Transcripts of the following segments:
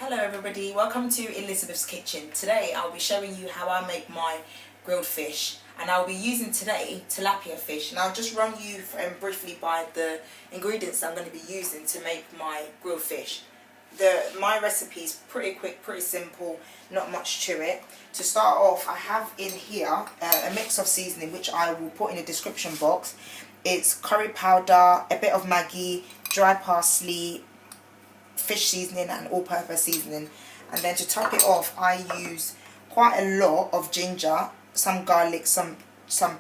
Hello everybody, welcome to Elizabeth's Kitchen. Today I'll be showing you how I make my grilled fish, and I'll be using today tilapia fish, and I'll just run you briefly by the ingredients I'm going to be using to make my grilled fish. My recipe is pretty quick, pretty simple, not much to it. To start off, I have in here a mix of seasoning which I will put in the description box. It's curry powder, a bit of Maggi, dry parsley, fish seasoning and all-purpose seasoning. And then to top it off, I use quite a lot of ginger, some garlic, some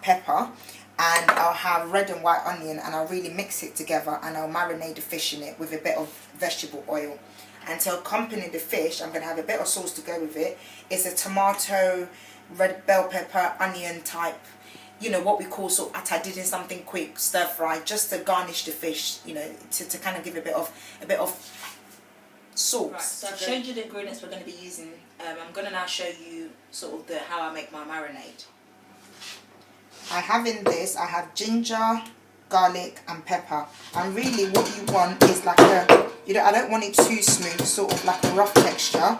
pepper, and I'll have red and white onion, and I'll really mix it together, and I'll marinate the fish in it with a bit of vegetable oil. And to accompany the fish, I'm going to have a bit of sauce to go with it. It's a tomato, red bell pepper, onion type, you know, what we call sort of did in something quick, stir fry, just to garnish the fish, you know, to kind of give a bit of sauce. Right, so I've showed you the ingredients we're going to be using. I'm going to now show you sort of how I make my marinade. I have in this, I have ginger, garlic and pepper, and really what you want is like a, you know, I don't want it too smooth, sort of like a rough texture,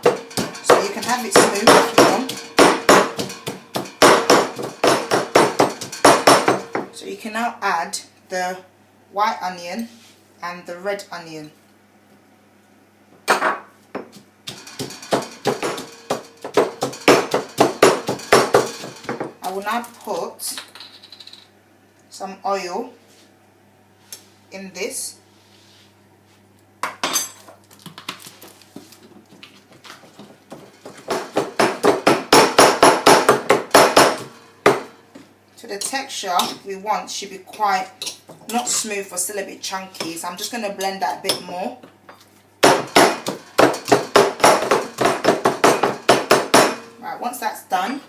so you can have it smooth if you want. So you can now add the white onion and the red onion. I will now put some oil in this. So the texture we want should be quite, not smooth but still a bit chunky, so I'm just going to blend that a bit more. Right, once that's done,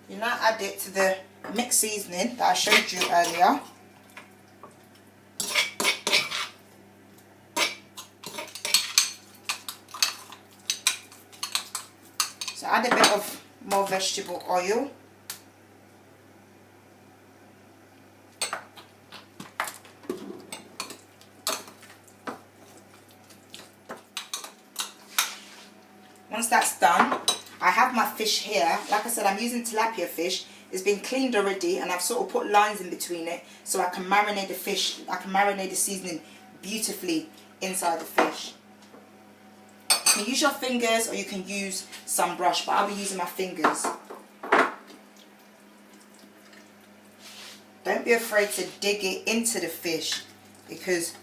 you now add it to the mixed seasoning that I showed you earlier. So add a bit of more vegetable oil. Once that's done, I have my fish here. Like I said, I'm using tilapia fish. It's been cleaned already, and I've sort of put lines in between it so I can marinate the fish, I can marinate the seasoning beautifully inside the fish. You can use your fingers or you can use some brush, but I'll be using my fingers. Don't be afraid to dig it into the fish, because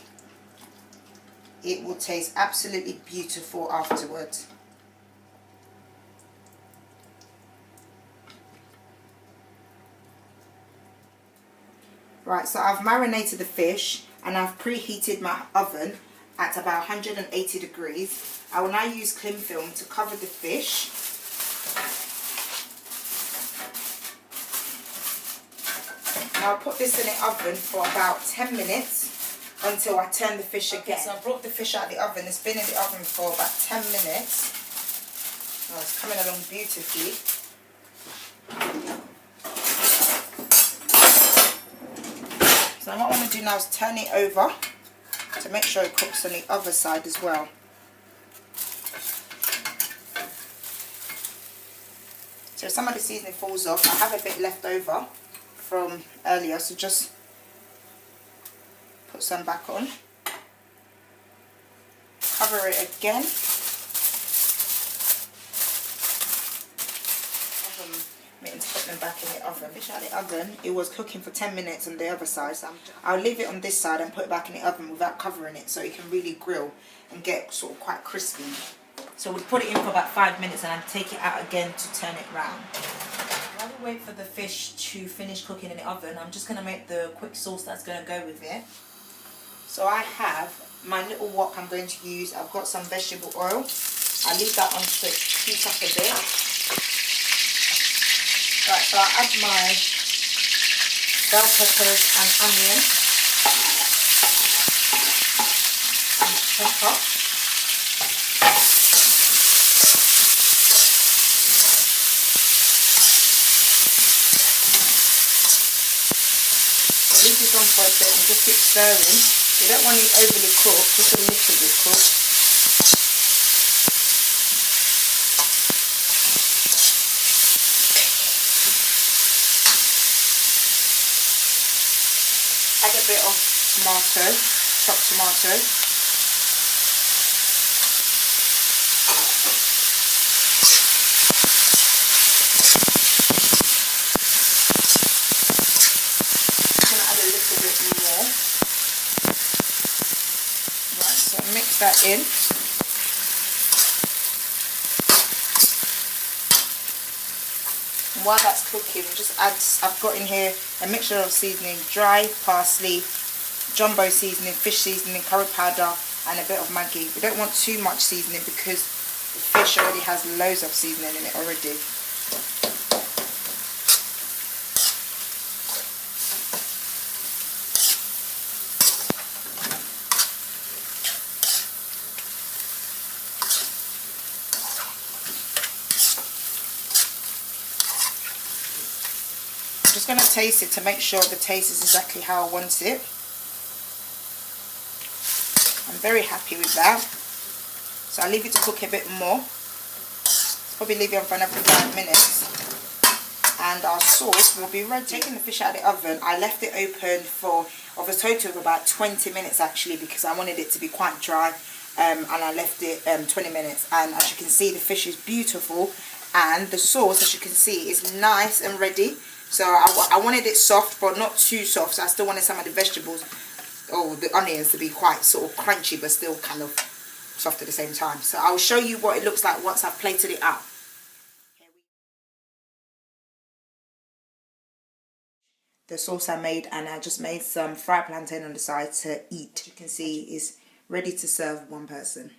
it will taste absolutely beautiful afterwards. Right, so I've marinated the fish and I've preheated my oven at about 180 degrees. I will now use cling film to cover the fish. And I'll put this in the oven for about 10 minutes until I turn the fish again. So I brought the fish out of the oven. It's been in the oven for about 10 minutes. Oh, it's coming along beautifully. So what I want to do now is turn it over to make sure it cooks on the other side as well. So if some of the seasoning falls off, I have a bit left over from earlier, so just put some back on. Cover it again. Put them back in the oven. Fish out of the oven, it was cooking for 10 minutes on the other side, so I'll leave it on this side and put it back in the oven without covering it, so it can really grill and get sort of quite crispy. So we'll put it in for about 5 minutes and I'll take it out again to turn it round. While we wait for the fish to finish cooking in the oven, I'm just going to make the quick sauce that's going to go with it. So I have my little wok I'm going to use. I've got some vegetable oil. I'll leave that on to heat up a bit. Right, so I'll add my bell peppers and onion and pepper. So leave this on for a bit and just keep stirring You don't want it overly cooked, just a little bit cooked. Add a bit of tomato, chopped tomato. I'm going to add a little bit more. Right, so mix that in. And while that's cooking, just add, I've got in here a mixture of seasoning, dry parsley, jumbo seasoning, fish seasoning, curry powder, and a bit of Maggi. We don't want too much seasoning because the fish already has loads of seasoning in it already. I'm just going to taste it to make sure the taste is exactly how I want it. I'm very happy with that. So I'll leave it to cook a bit more. Probably leave it on for another 5 minutes. And our sauce will be ready. Taking the fish out of the oven, I left it open for a total of about 20 minutes actually, because I wanted it to be quite dry. And I left it 20 minutes. And as you can see, the fish is beautiful. And the sauce, as you can see, is nice and ready. So I wanted it soft, but not too soft. So I still wanted some of the vegetables, or the onions, to be quite sort of crunchy, but still kind of soft at the same time. So I'll show you what it looks like once I've plated it up. The sauce I made, and I just made some fried plantain on the side to eat. As you can see, is ready to serve one person.